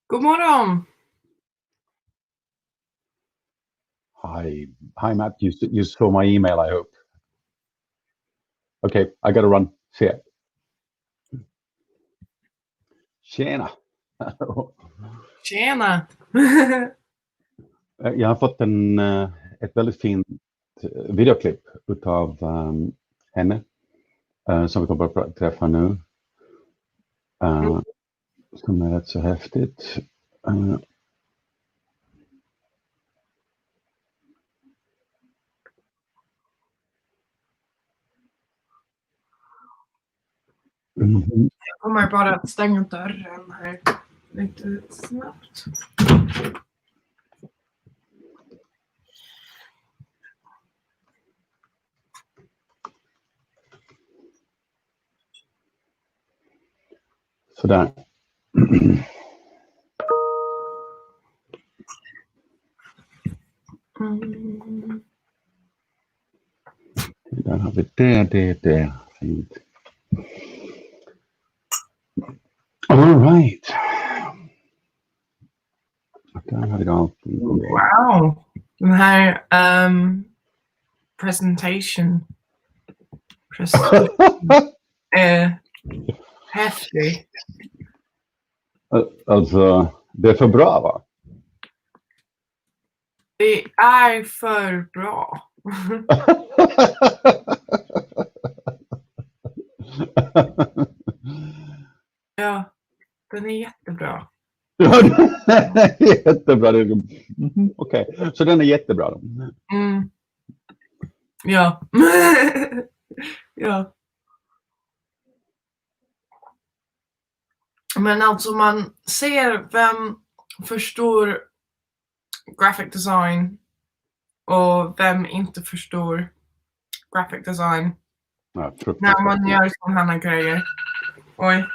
God morgon! Hi, Matt. You saw my email, I hope. Okay, I gotta run. See ya. Tjena! Tjena! Jag har fått ett väldigt fint videoklipp utav henne som vi kommer att träffa nu. Som är rätt så häftigt. Jag kommer bara att stänga dörren här lite snabbt. Sådär. Där har vi det. Fint. All right. Där har vi allting. Wow! Den här presentation är häftig. Alltså, det är för bra, va? Det är för bra. Ja, den är jättebra. Ja, den är jättebra. Okej, så den är jättebra då? Ja. Ja. Men alltså man ser vem förstår graphic design och vem inte förstår graphic design. Ja, när man gör sådana här grejer. Oj.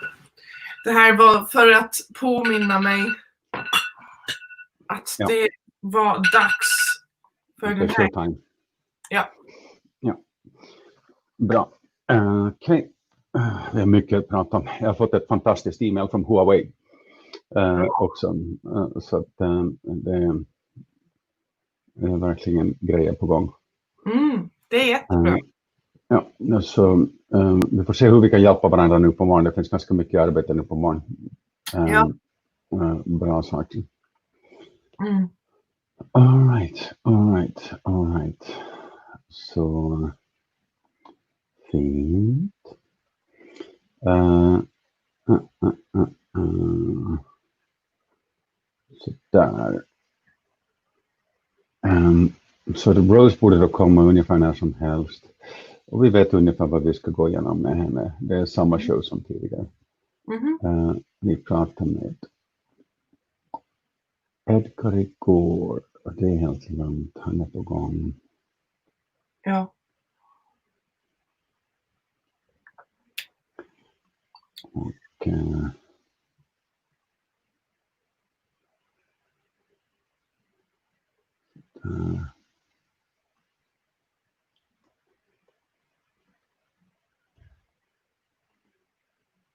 Det här var för att påminna mig att det var dags för den här. Showtime. Ja. Bra. Okej. Vi har mycket att prata om. Jag har fått ett fantastiskt e-mail från Huawei också. Så att det är verkligen grejer på gång. Det är jättebra. Ja, så vi får se hur vi kan hjälpa varandra nu på morgonen. Det finns ganska mycket arbete nu på morgonen. Bra saker. All right. Så fint. Så där. Så Rose borde då komma ungefär när som helst. Och vi vet ungefär vad vi ska gå igenom med henne. Det är samma show som tidigare. Vi pratar med Edgar igår. Och det är helt lugnt. Han är på gång. Ja. Och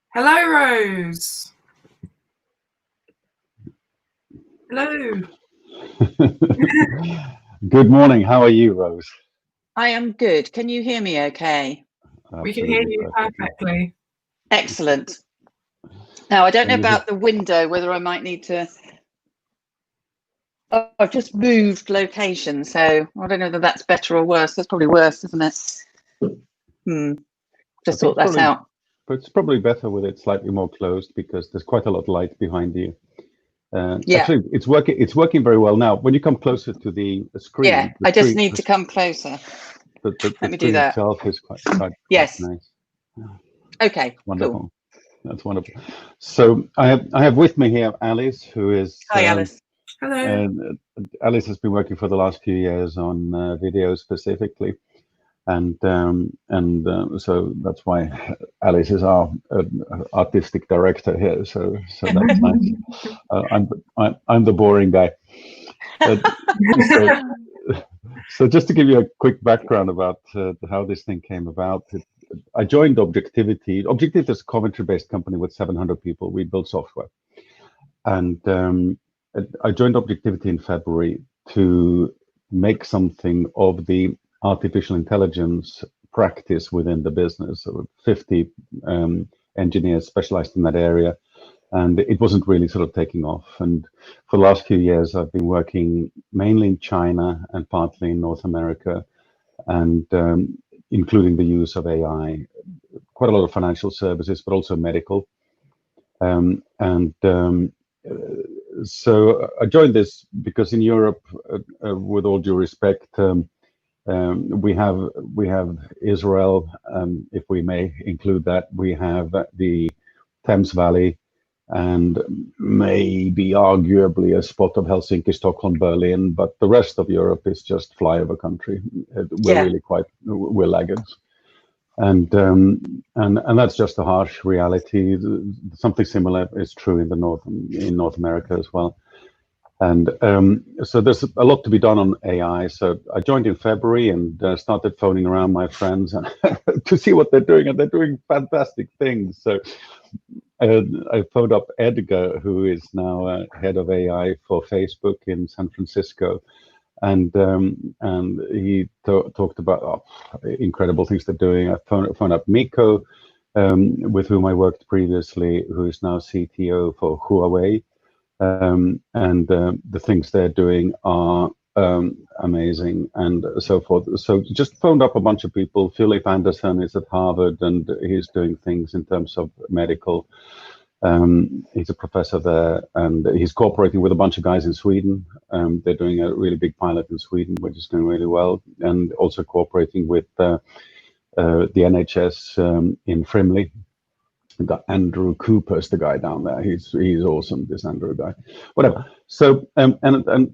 Hello, Rose. Hello. Good morning. How are you, Rose? I am good. Can you hear me okay? We can hear you perfectly. Excellent. Now, I don't know about the window, whether I might need to... Oh, I've just moved location, so I don't know whether that's better or worse. That's probably worse, isn't it? Just sort that out. But it's probably better with it slightly more closed because there's quite a lot of light behind you. Actually, it's working very well now. When you come closer to the screen. Yeah, I just need to come closer. Let me do that. Itself is quite yes. Nice. Okay. Wonderful. Cool. That's wonderful. So I have with me here Alice, who is. Hi, Alice. Hello. Alice has been working for the last few years on video specifically. And so that's why Alice is our artistic director here. So that's nice. I'm the boring guy. So just to give you a quick background about how this thing came about, I joined Objectivity. Objectivity is a Coventry-based company with 700 people. We build software. and I joined Objectivity in February to make something of the artificial intelligence practice within the business. So 50 engineers specialized in that area, and it wasn't really sort of taking off. And for the last few years, I've been working mainly in China and partly in North America, and including the use of AI, quite a lot of financial services, but also medical. So I joined this because in Europe, with all due respect, we have Israel, if we may include that. We have the Thames Valley, and maybe arguably a spot of Helsinki, Stockholm, Berlin, but the rest of Europe is just flyover country. We're really we're laggards. And that's just a harsh reality. Something similar is true in North America as well. And so there's a lot to be done on AI. So I joined in February and started phoning around my friends to see what they're doing, and they're doing fantastic things. So I phoned up Edgar, who is now head of AI for Facebook in San Francisco. And he talked about incredible things they're doing. I phoned up Miko, with whom I worked previously, who is now CTO for Huawei. And the things they're doing are amazing, and so forth. So just phoned up a bunch of people. Philip Anderson is at Harvard, and he's doing things in terms of medical. He's a professor there, and he's cooperating with a bunch of guys in Sweden. They're doing a really big pilot in Sweden, which is going really well, and also cooperating with the NHS in Frimley. Andrew Cooper's the guy down there. He's awesome, this Andrew guy. Whatever. So and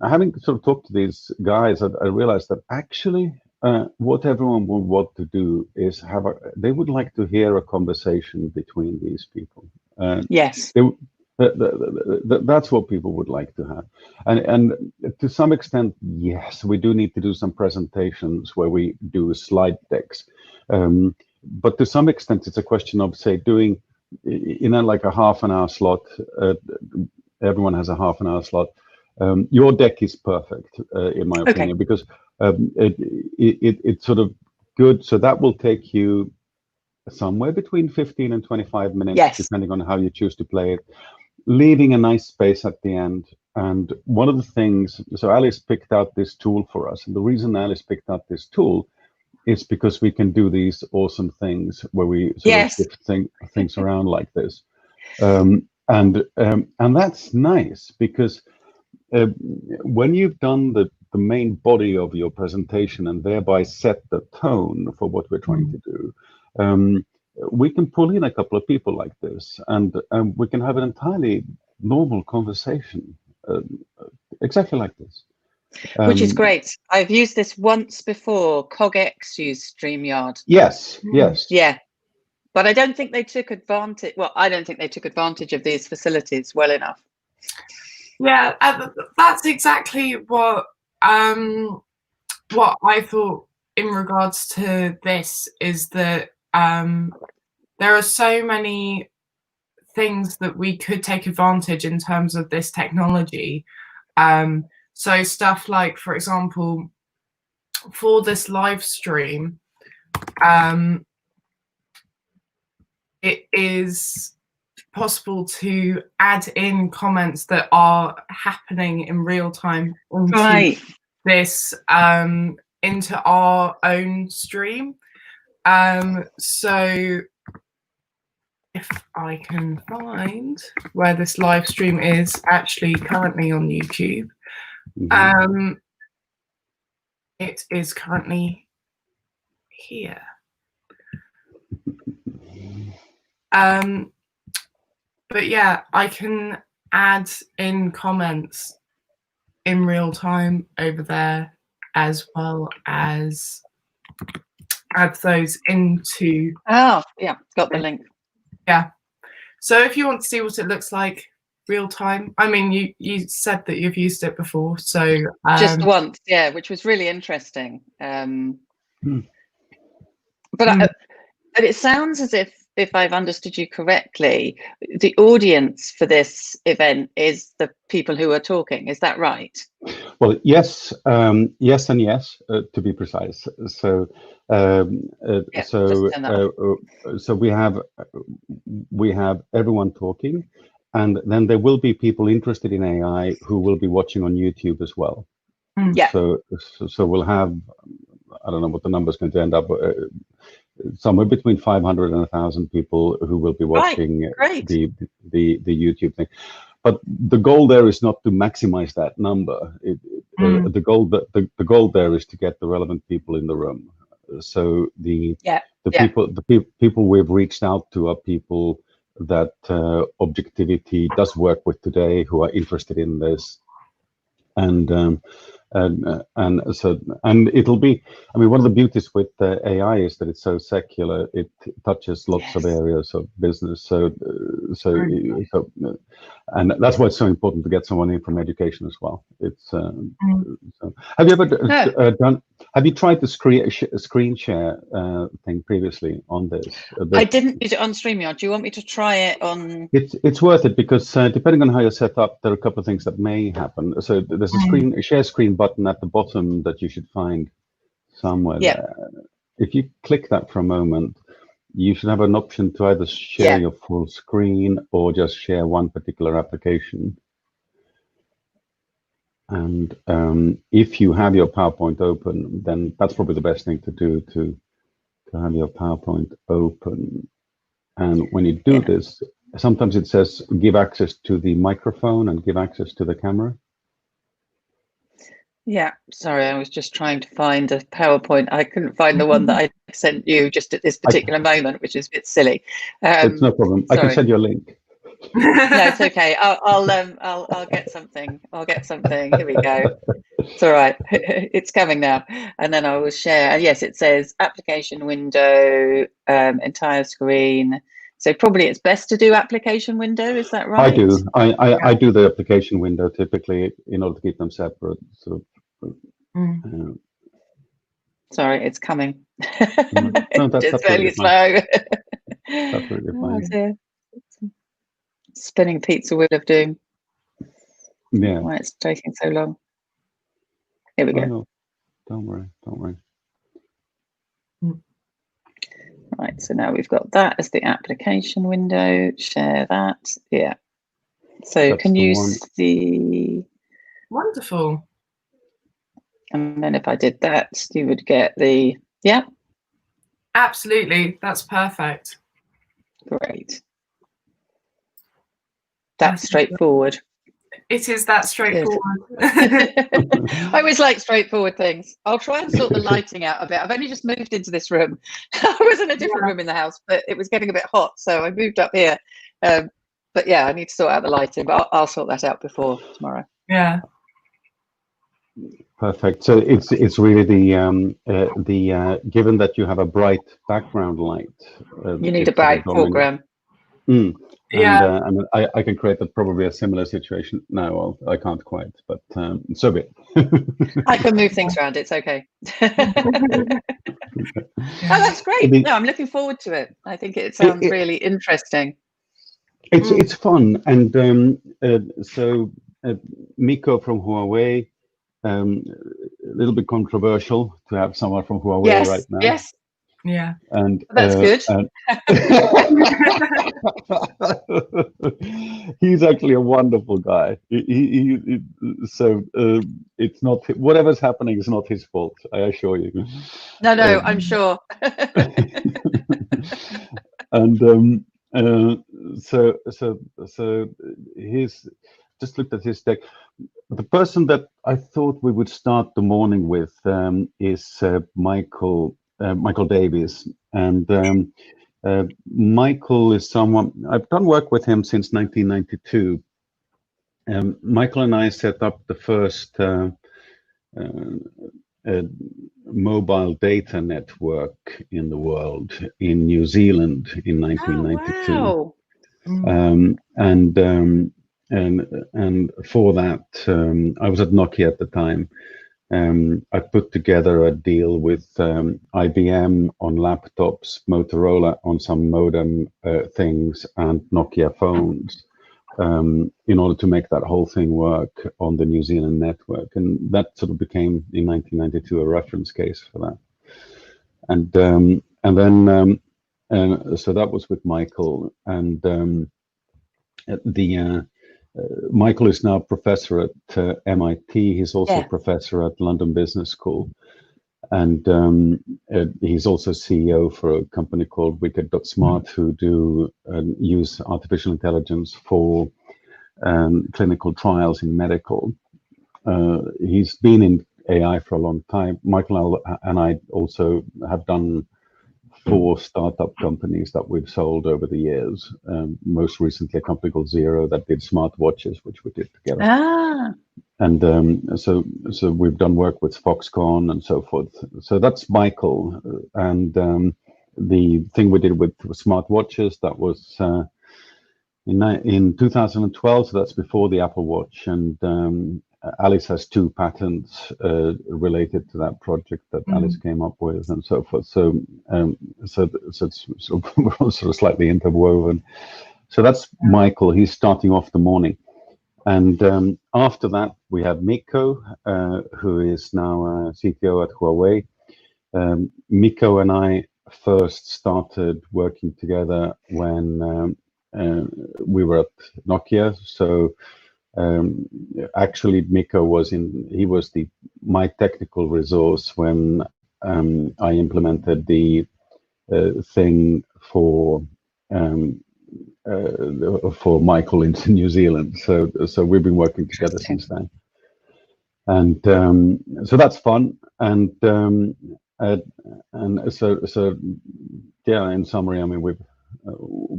having sort of talked to these guys, I realized that actually what everyone would want to do is they would like to hear a conversation between these people. Yes. That's what people would like to have. And to some extent, yes, we do need to do some presentations where we do slide decks. But to some extent, it's a question of, say, doing like a half an hour slot. Everyone has a half an hour slot. Your deck is perfect, in my opinion, because it's sort of good. So that will take you somewhere between 15 and 25 minutes, depending on how you choose to play it, leaving a nice space at the end. And one of the things, so Alice picked out this tool for us. And the reason Alice picked out this tool is because we can do these awesome things where we sort of shift things around like this. And that's nice, because when you've done the main body of your presentation and thereby set the tone for what we're trying to do, we can pull in a couple of people like this, and we can have an entirely normal conversation, exactly like this. Which is great. I've used this once before. CogX used StreamYard. Yes. Yeah. But I don't think they took advantage. Well, I don't think they took advantage of these facilities well enough. Yeah, that's exactly what I thought in regards to this, is that there are so many things that we could take advantage in terms of this technology. So stuff like, for example, for this live stream, it is possible to add in comments that are happening in real time into this, into our own stream. So if I can find where this live stream is actually currently on YouTube. It is currently here. But yeah, I can add in comments in real time over there, as well as add those into. Oh, yeah, got the link. Yeah. So if you want to see what it looks like real time, I mean, you said that you've used it before, so just once, yeah, which was really interesting. But it sounds as if if I've understood you correctly, the audience for this event is the people who are talking. Is that right? Well, yes, yes, and yes, to be precise. So, Yeah, so we have everyone talking, and then there will be people interested in AI who will be watching on YouTube as well. Yeah. So we'll have, I don't know what the number's going to end up, somewhere between 500 and 1,000 people who will be watching the YouTube thing. But the goal there is not to maximize that number. The goal there is to get the relevant people in the room. So the people we've reached out to are people that Objectivity does work with today, who are interested in this, and it'll be. I mean, one of the beauties with AI is that it's so secular. It touches lots of areas of business. So, and that's why it's so important to get someone in from education as well. It's. So, have you ever done? Have you tried the screen share thing previously on this? I didn't use it on StreamYard. Do you want me to try it on? It's worth it because depending on how you're set up, there are a couple of things that may happen. So there's a share screen button at the bottom that you should find somewhere there. If you click that for a moment, you should have an option to either share your full screen or just share one particular application. And if you have your PowerPoint open, then that's probably the best thing to do, to have your PowerPoint open. And when you do this, sometimes it says give access to the microphone and give access to the camera. Yeah, sorry, I was just trying to find a PowerPoint. I couldn't find the one that I sent you just at this particular moment, which is a bit silly. It's no problem. Sorry. I can send you a link. No, it's okay. I'll get something. I'll get something. Here we go. It's all right. It's coming now. And then I will share. And yes, it says application window, entire screen. So probably it's best to do application window. Is that right? I do. I do the application window typically in order to keep them separate. So. Sorry, it's coming. No, that's just fairly slow. That's really fine. Dear. Spinning pizza wheel of doom. Yeah. Why it's taking so long. Here we go. No. Don't worry. Don't worry. Right, so now we've got that as the application window. Share that. Yeah. So That's can you one. see? Wonderful. And then if I did that, you would get the, Absolutely. That's perfect. Great. That's straightforward. It is that straightforward. I always like straightforward things. I'll try and sort the lighting out a bit. I've only just moved into this room. I was in a different room in the house, but it was getting a bit hot, so I moved up here. But yeah, I need to sort out the lighting, but I'll sort that out before tomorrow. Yeah. Perfect. So it's really the given that you have a bright background light. You need a bright foreground. Yeah. And I can create probably a similar situation. No, well, I can't quite, but so be it. I can move things around. It's okay. Oh, that's great. No, I'm looking forward to it. I think it sounds really interesting. It's fun, and so Miko from Huawei. A little bit controversial to have someone from Huawei right now. Yes. Yeah. And that's good. He's actually a wonderful guy. So it's not whatever's happening is not his fault. I assure you. No, I'm sure. And so he's just looked at his deck. The person that I thought we would start the morning with is Michael Davies, and Michael is someone I've done work with him since 1992. Michael and I set up the first mobile data network in the world in New Zealand in 1992. Oh, wow. And for that, I was at Nokia at the time, I put together a deal with IBM on laptops, Motorola on some modem things, and Nokia phones, in order to make that whole thing work on the New Zealand network. And that sort of became, in 1992, a reference case for that. And then, so that was with Michael. And Michael is now professor at MIT. He's also a professor at London Business School. And he's also CEO for a company called Wicked.Smart, who do use artificial intelligence for clinical trials in medical. He's been in AI for a long time. Michael and I also have done 4 startup companies that we've sold over the years. Most recently, a company called Zero that did smartwatches, which we did together. And so we've done work with Foxconn and so forth. So that's Michael. And the thing we did with smartwatches, that was in 2012. So that's before the Apple Watch. And Alice has 2 patents related to that project that Alice came up with, and so forth. So so we're all sort of slightly interwoven. So that's Michael. He's starting off the morning. And after that, we have Mikko, who is now CTO at Huawei. Mikko and I first started working together when we were at Nokia. So actually, Mikko was my technical resource when I implemented the thing for Michael into New Zealand. So we've been working together since then. And so that's fun. And so yeah, in summary, I mean,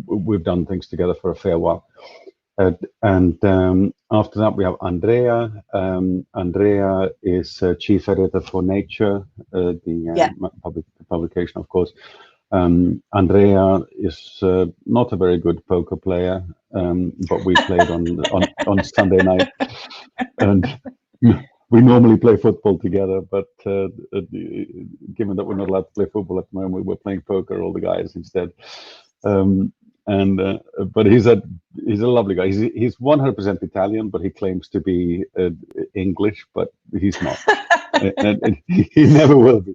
we've done things together for a fair while. And after that, we have Andrea. Andrea is chief editor for Nature, the publication, of course. Andrea is not a very good poker player, but we played on Sunday night, and we normally play football together. But given that we're not allowed to play football at the moment, we're playing poker, all the guys, instead. But he's a lovely guy. He's 100% Italian, but he claims to be English, but he's not. and he never will be.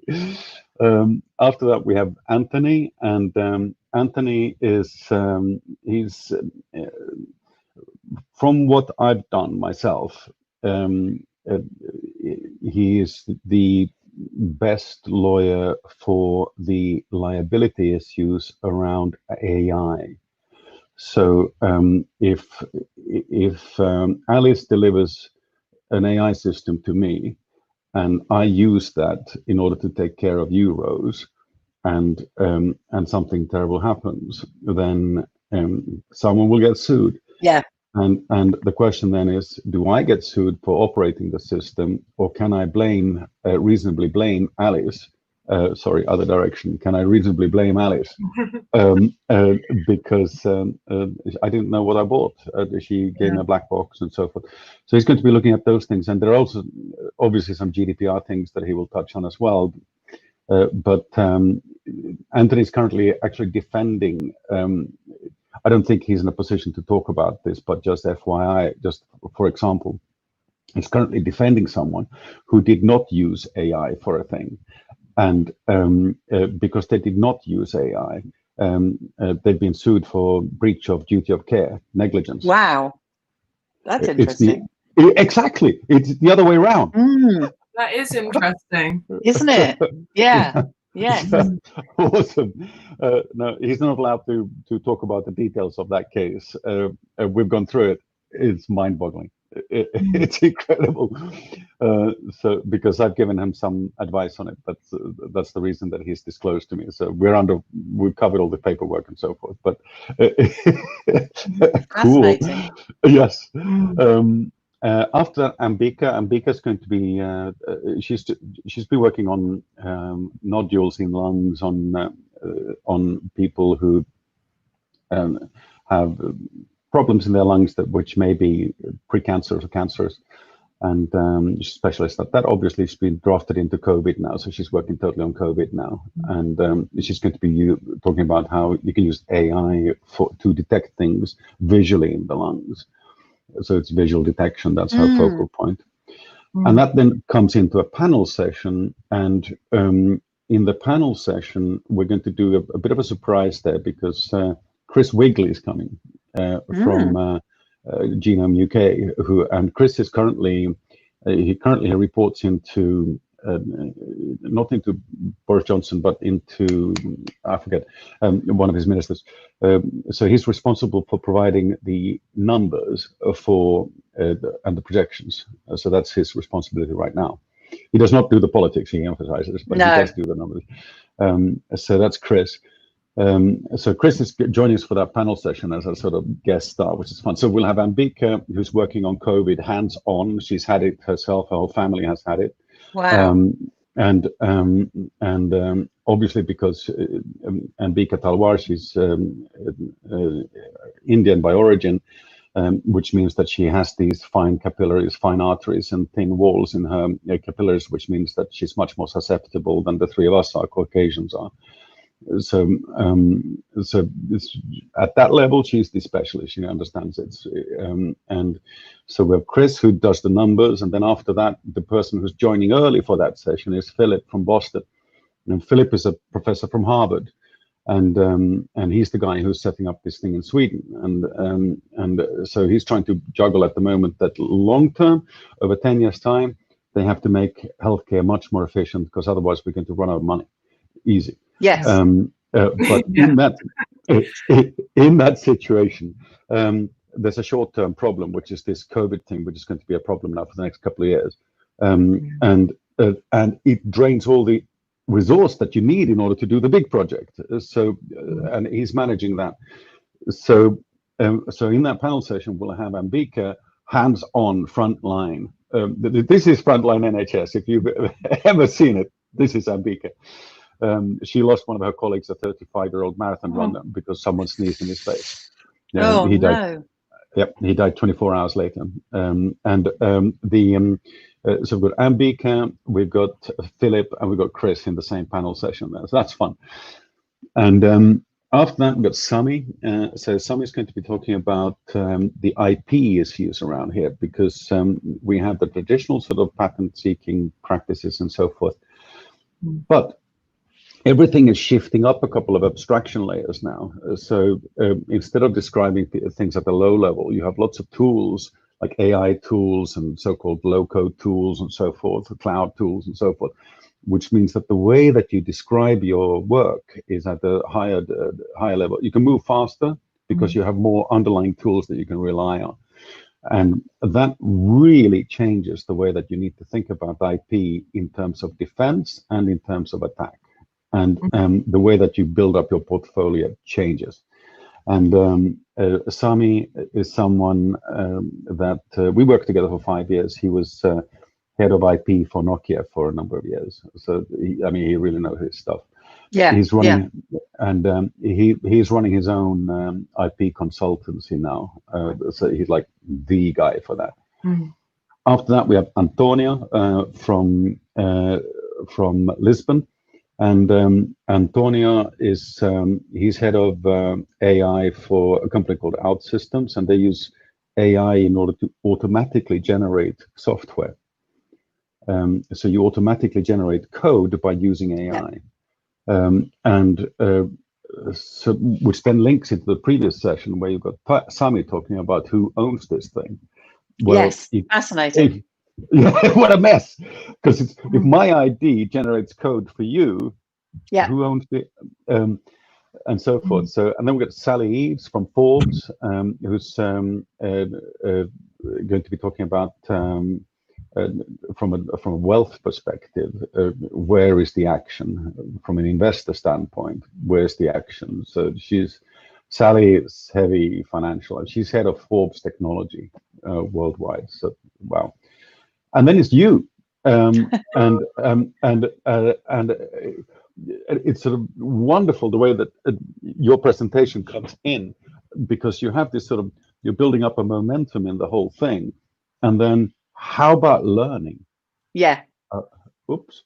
After that, we have Anthony, and Anthony is he's from what I've done myself. He is the best lawyer for the liability issues around AI. So if Alice delivers an AI system to me, and I use that in order to take care of you, Rose, and something terrible happens, then someone will get sued. Yeah. And the question then is, do I get sued for operating the system, or can I reasonably blame Alice? Sorry, other direction. Can I reasonably blame Alice? Because I didn't know what I bought. She gave me a black box and so forth. So he's going to be looking at those things. And there are also obviously some GDPR things that he will touch on as well. But Anthony's currently actually defending, I don't think he's in a position to talk about this, but just FYI, just for example, he's currently defending someone who did not use AI for a thing. And because they did not use AI, they've been sued for breach of duty of care, negligence. Wow, that's interesting. Exactly, it's the other way around. That is interesting, isn't it? Yeah. Yeah. Awesome. No, he's not allowed to talk about the details of that case. We've gone through it. It's mind-boggling. It's incredible. So because I've given him some advice on it, but that's the reason that he's disclosed to me. So we've covered all the paperwork and so forth. But cool. Yes. After that, Ambika's going to be. She's been working on nodules in lungs on people who have problems in their lungs which may be precancerous or cancerous, and she's a specialist at that. Obviously, she's been drafted into COVID now, so she's working totally on COVID now, and she's going to be talking about how you can use AI to detect things visually in the lungs. So it's visual detection, that's her focal point. And that then comes into a panel session, and in the panel session, we're going to do a bit of a surprise there, because Chris Wigley is coming from Genome UK, and Chris is currently he reports into not into Boris Johnson, but into, I forget, one of his ministers. So he's responsible for providing the numbers for and the projections. So that's his responsibility right now. He does not do the politics, he emphasizes, but he does do the numbers. So that's Chris. So Chris is joining us for that panel session as a sort of guest star, which is fun. So we'll have Ambika, who's working on COVID hands-on. She's had it herself, her whole family has had it. Wow. And obviously, because Ambika Talwar, she's Indian by origin, which means that she has these fine capillaries, fine arteries, and thin walls in her capillaries, which means that she's much more susceptible than the three of us are, Caucasians are. So at that level, she's the specialist. She understands it, and so we have Chris, who does the numbers, and then after that, the person who's joining early for that session is Philip from Boston, and Philip is a professor from Harvard, and he's the guy who's setting up this thing in Sweden, and so he's trying to juggle at the moment that long term, over 10 years time, they have to make healthcare much more efficient, because otherwise we're going to run out of money. Easy. Yes. But in that situation, there's a short-term problem, which is this COVID thing, which is going to be a problem now for the next couple of years, and it drains all the resource that you need in order to do the big project. So, and he's managing that. So in that panel session, we'll have Ambika hands-on frontline. This is frontline NHS. If you've ever seen it, this is Ambika. She lost one of her colleagues, a 35-year-old marathon runner, because someone sneezed in his face. He died. No. Yep, he died 24 hours later. So we've got Ambika, we've got Philip, and we've got Chris in the same panel session there. So that's fun. And after that, we've got Sami. So Sami is going to be talking about the IP issues around here, because we have the traditional sort of patent-seeking practices and so forth. But everything is shifting up a couple of abstraction layers now. So instead of describing things at the low level, you have lots of tools like AI tools and so-called low-code tools and so forth, cloud tools and so forth, which means that the way that you describe your work is at the higher level. You can move faster because you have more underlying tools that you can rely on. And that really changes the way that you need to think about IP in terms of defense and in terms of attack. And the way that you build up your portfolio changes. And Sami is someone that we worked together for 5 years. He was head of IP for Nokia for a number of years. So he really knows his stuff. Yeah, he's running, and he's running his own IP consultancy now. So he's like the guy for that. After that, we have Antonia from Lisbon. And Antonia is he's head of AI for a company called OutSystems, and they use AI in order to automatically generate software. So you automatically generate code by using AI, so which then links into the previous session where you've got Sami talking about who owns this thing. Well, yes, fascinating. Yeah, what a mess! Because if my ID generates code for you, who owns it, and so forth. So, and then we've got Sally Eves from Forbes, who's going to be talking about from a wealth perspective, where is the action from an investor standpoint? Where's the action? So Sally is heavy financial, and she's head of Forbes technology worldwide. So wow. And then it's you, and it's sort of wonderful the way that your presentation comes in, because you have this sort of, you're building up a momentum in the whole thing, and then how about learning? Yeah. Oops.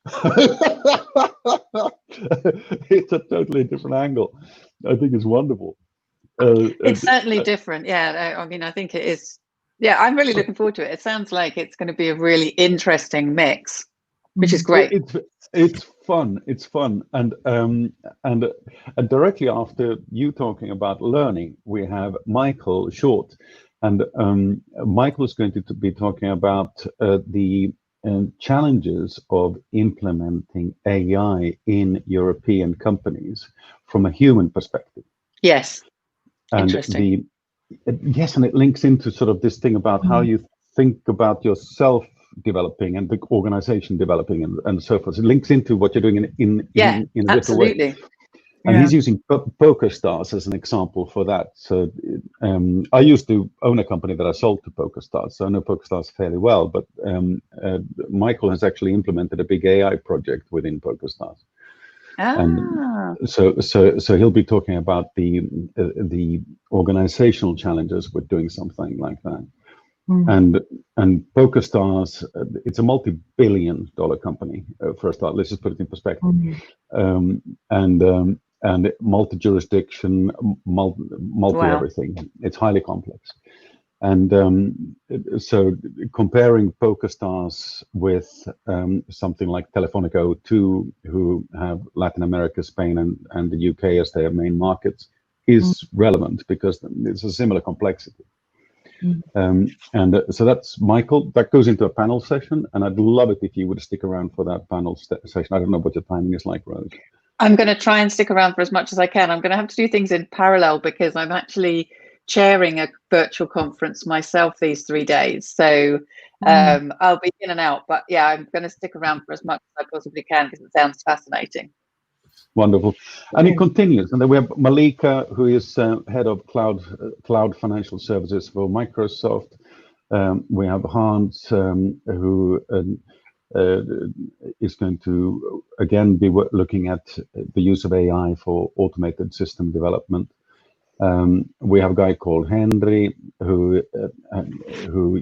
It's a totally different angle. I think it's wonderful. It's certainly different. Yeah, I mean, I think it is. Yeah, I'm really looking forward to it. It sounds like it's going to be a really interesting mix, which is great. It's fun. It's fun, and directly after you talking about learning, we have Michael Short, and Michael is going to be talking about the challenges of implementing AI in European companies from a human perspective. Yes. And interesting. Yes, and it links into sort of this thing about how you think about yourself developing and the organization developing and so forth. It links into what you're doing in a different way. And he's using PokerStars as an example for that. So I used to own a company that I sold to PokerStars, so I know PokerStars fairly well. But Michael has actually implemented a big AI project within PokerStars. And so he'll be talking about the organizational challenges with doing something like that. And PokerStars, it's a multi-billion-dollar company. For a start, let's just put it in perspective. And multi-jurisdiction, multi everything. It's highly complex. And so comparing PokerStars with something like Telefónica O2, who have Latin America, Spain, and the UK as their main markets, is relevant because it's a similar complexity. So that's Michael. That goes into a panel session, and I'd love it if you would stick around for that panel session. I don't know what your timing is like, Rose. I'm going to try and stick around for as much as I can. I'm going to have to do things in parallel because I'm actually chairing a virtual conference myself these 3 days. So I'll be in and out. But yeah, I'm going to stick around for as much as I possibly can because it sounds fascinating. Wonderful. And it continues. And then we have Malika, who is head of cloud financial services for Microsoft. We have Hans, who is going to, again, be looking at the use of AI for automated system development. We have a guy called Henry, who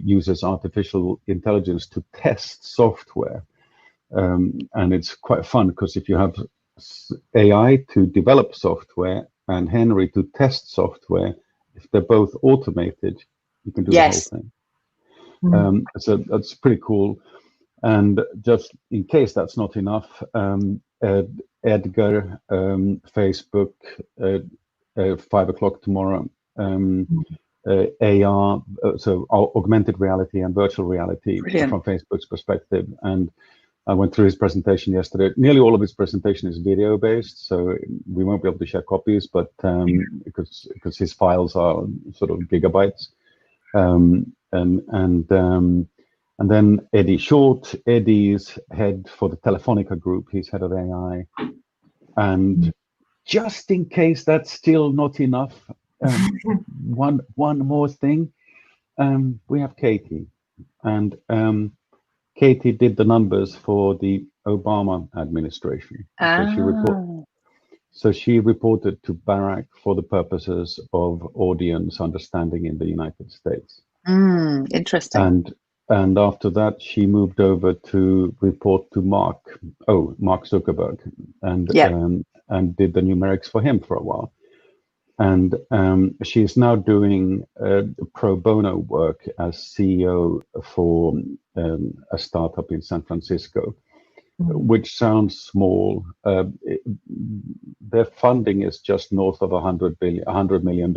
uses artificial intelligence to test software. And it's quite fun because if you have AI to develop software and Henry to test software, if they're both automated, you can do the whole thing. So that's pretty cool. And just in case that's not enough, Edgar, Facebook, 5 o'clock tomorrow, AR, so augmented reality and virtual reality. Brilliant. From Facebook's perspective. And I went through his presentation yesterday. Nearly all of his presentation is video based, so we won't be able to share copies, but because his files are sort of gigabytes. And then Eddie Short. Eddie's head for the Telefonica group. He's head of AI. And just in case that's still not enough, one more thing. We have Katie, and Katie did the numbers for the Obama administration. So she reported to Barack for the purposes of audience understanding in the United States. Interesting. And after that, she moved over to report to Mark Zuckerberg, and did the numerics for him for a while. And she's now doing pro bono work as CEO for a startup in San Francisco, which sounds small. Their funding is just north of $100 million.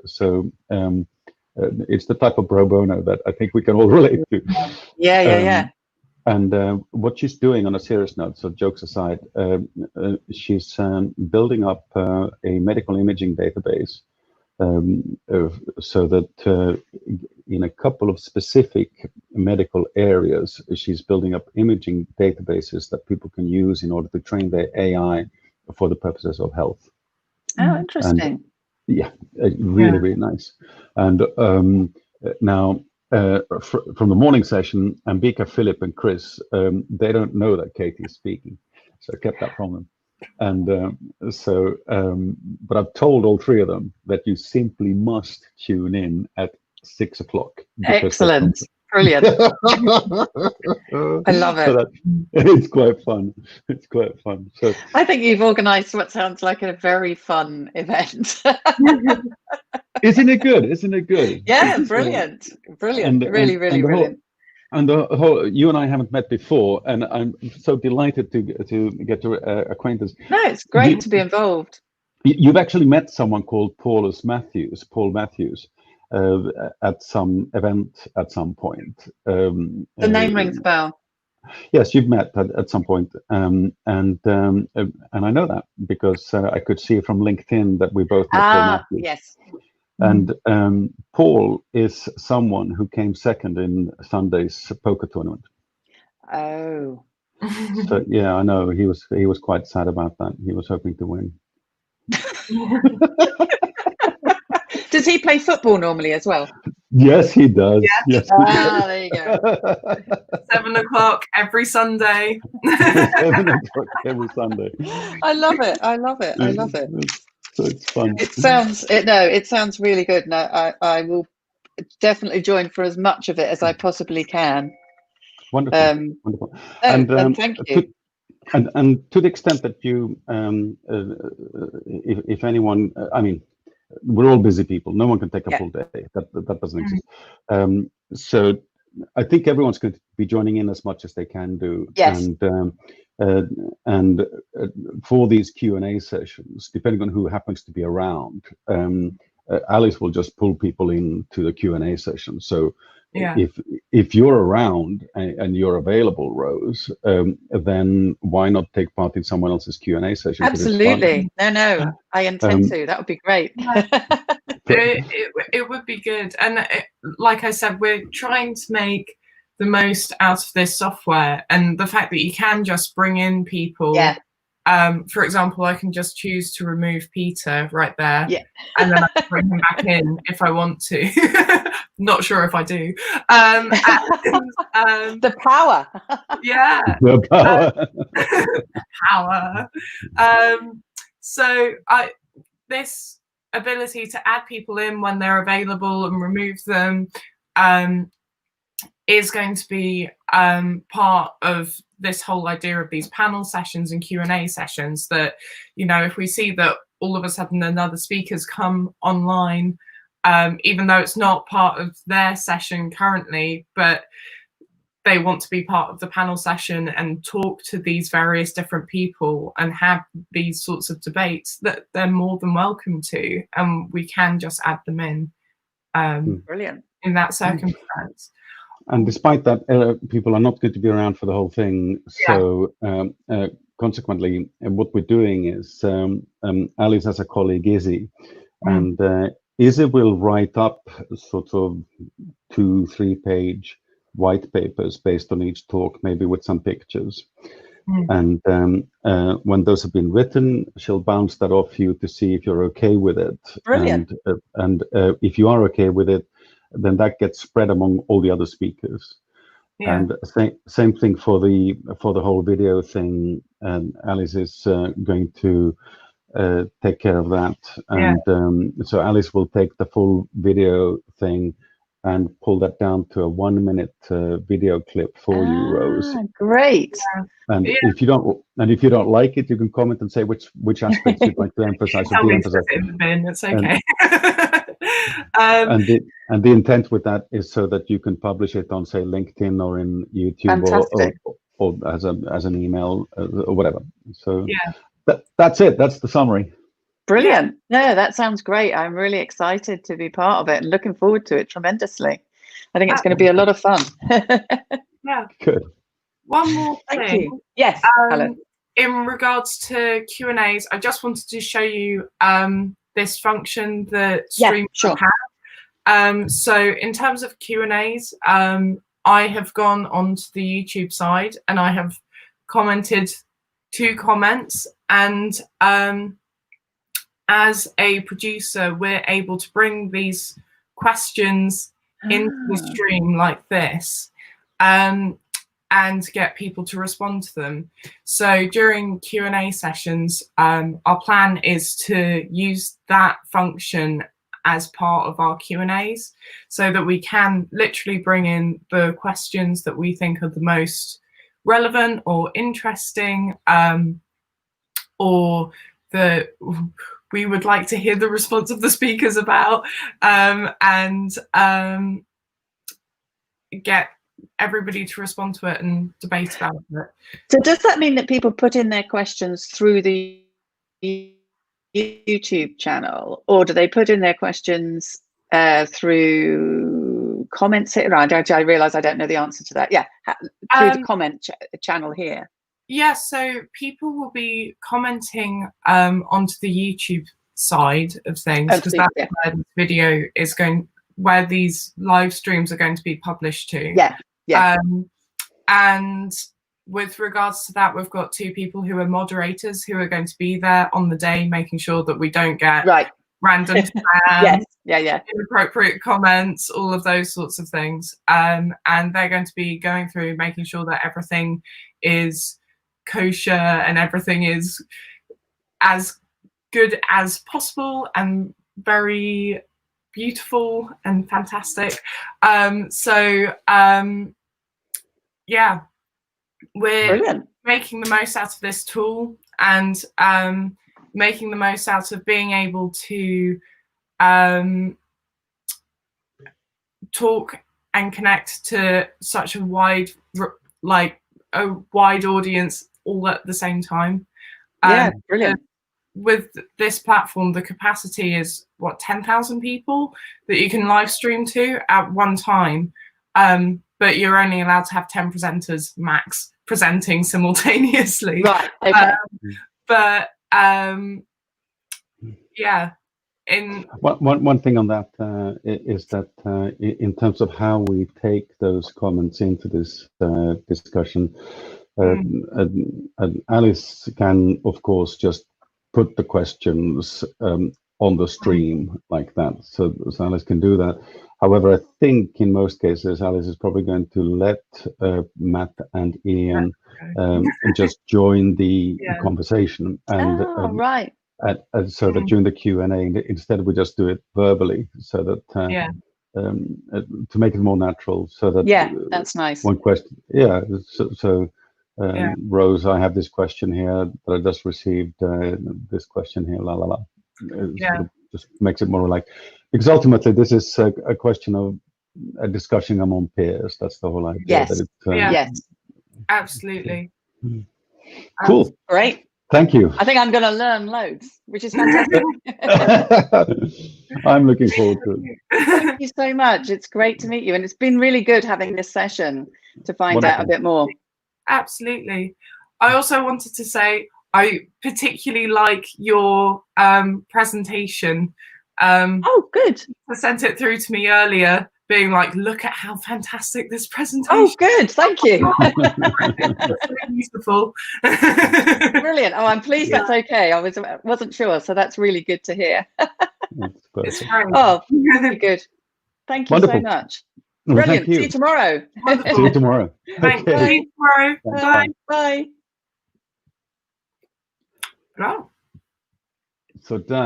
So it's the type of pro bono that I think we can all relate to. Yeah. And what she's doing, on a serious note, so jokes aside, she's building up a medical imaging database so that in a couple of specific medical areas, she's building up imaging databases that people can use in order to train their AI for the purposes of health. Oh, interesting. And, really nice. And now, from the morning session, Ambika, Philip, and Chris, they don't know that Katie is speaking, so I kept that from them. And but I've told all three of them that you simply must tune in at 6 o'clock. Excellent. Brilliant. I love it. So it's quite fun. It's quite fun. So I think you've organised what sounds like a very fun event. isn't it good? Isn't it good? Yeah, brilliant. Brilliant. Really, really brilliant. And the whole, you and I haven't met before, and I'm so delighted to get to acquaintance. No, it's great to be involved. You've actually met someone called Paul Matthews, at some event at some point. The name rings a bell. Yes, you've met at some point, and I know that because I could see from LinkedIn that we both met Paul Matthews. Yes. And Paul is someone who came second in Sunday's poker tournament. Oh. So yeah, I know he was quite sad about that. He was hoping to win. Does he play football normally as well? Yes, he does. Yes, he does. There you go. 7 o'clock every Sunday. 7 o'clock every Sunday. I love it. I love it. I love it. So it's fun. It sounds really good. And I will definitely join for as much of it as I possibly can. Wonderful. Wonderful. And thank you. And to the extent that you, if anyone, I mean, we're all busy people. No one can take a full day. That doesn't exist. So I think everyone's going to be joining in as much as they can do. Yes. And for these Q&A sessions, depending on who happens to be around, Alice will just pull people into the Q&A session. So if you're around and you're available, Rose, then why not take part in someone else's Q&A session? Absolutely. No, I intend to. That would be great. It would be good. And like I said, we're trying to make the most out of this software, and the fact that you can just bring in people. Yeah. For example, I can just choose to remove Peter right there, and then I can bring him back in if I want to. Not sure if I do. The power. Yeah. The power. Power. So this ability to add people in when they're available and remove them is going to be part of this whole idea of these panel sessions and Q&A sessions, that, you know, if we see that all of a sudden another speaker's come online, even though it's not part of their session currently, but they want to be part of the panel session and talk to these various different people and have these sorts of debates, that they're more than welcome to, and we can just add them in. Brilliant. In that circumstance. And despite that, people are not going to be around for the whole thing. So consequently, what we're doing is Alice has a colleague, Izzy, and Izzy will write up sort of 2-3 page white papers based on each talk, maybe with some pictures. And when those have been written, she'll bounce that off you to see if you're okay with it. Brilliant. And if you are okay with it, then that gets spread among all the other speakers. Yeah. And same thing for the whole video thing. And Alice is going to take care of that. And so Alice will take the full video thing and pull that down to a 1-minute video clip for you, Rose. Great. And if you don't like it, you can comment and say which aspects you'd like to emphasize or de-emphasize. It's okay. And the intent with that is so that you can publish it on, say, LinkedIn or in YouTube or as an email or whatever. So that's it. That's the summary. Brilliant. No, that sounds great. I'm really excited to be part of it and looking forward to it tremendously. I think it's going to be a lot of fun. Yeah. Good. One more thing. Thank you. Yes. Hello. In regards to Q&As, I just wanted to show you this function that Stream have. So in terms of Q&As, I have gone onto the YouTube side and I have commented 2 comments, and as a producer, we're able to bring these questions into the stream like this, and get people to respond to them. So during Q&A sessions, our plan is to use that function as part of our Q&As, so that we can literally bring in the questions that we think are the most relevant or interesting, or that we would like to hear the response of the speakers about, and get everybody to respond to it and debate about it. So does that mean that people put in their questions through the YouTube channel, or do they put in their questions through comments here? I realise I don't know the answer to that. Yeah, through the comment channel here. Yeah, so people will be commenting onto the YouTube side of things, because that's where this video is going, where these live streams are going to be published to. Yeah. And with regards to that, we've got 2 people who are moderators who are going to be there on the day, making sure that we don't get random spam, inappropriate comments, all of those sorts of things. And they're going to be going through, making sure that everything is kosher and everything is as good as possible and very beautiful and fantastic. Yeah, we're brilliant. Making the most out of this tool, and making the most out of being able to talk and connect to such a wide audience all at the same time. Yeah, brilliant. With this platform, the capacity is what, 10,000 people that you can live stream to at one time, but you're only allowed to have 10 presenters max presenting simultaneously. Right. Okay. Yeah. One thing on that is that in terms of how we take those comments into this discussion, Alice can, of course, just put the questions on the stream like that. So Alice can do that. However, I think in most cases, Alice is probably going to let Matt and Ian just join the conversation. And, right. So that during the Q&A, instead we just do it verbally, so that to make it more natural, so that that's nice. One question, Rose, I have this question here that I just received. This question here, la la la. Sort of just makes it more like, because ultimately this is a question of a discussion among peers. That's the whole idea. Yes. That Yes. Absolutely. Cool. Great. Thank you. I think I'm going to learn loads, which is fantastic. I'm looking forward to it. Thank you so much. It's great to meet you, and it's been really good having this session to find out a bit more. Absolutely. I also wanted to say I particularly like your presentation. Oh, good. I sent it through to me earlier, being like, look at how fantastic this presentation. Oh, good. Thank you. It's really beautiful. Brilliant. Oh, I'm pleased that's okay. I wasn't sure, so that's really good to hear. It's great. Oh, really good. Thank you so much. Brilliant. See you tomorrow. See you tomorrow. Thanks. Okay. See you tomorrow. Bye. Bye. Bye. So Dan.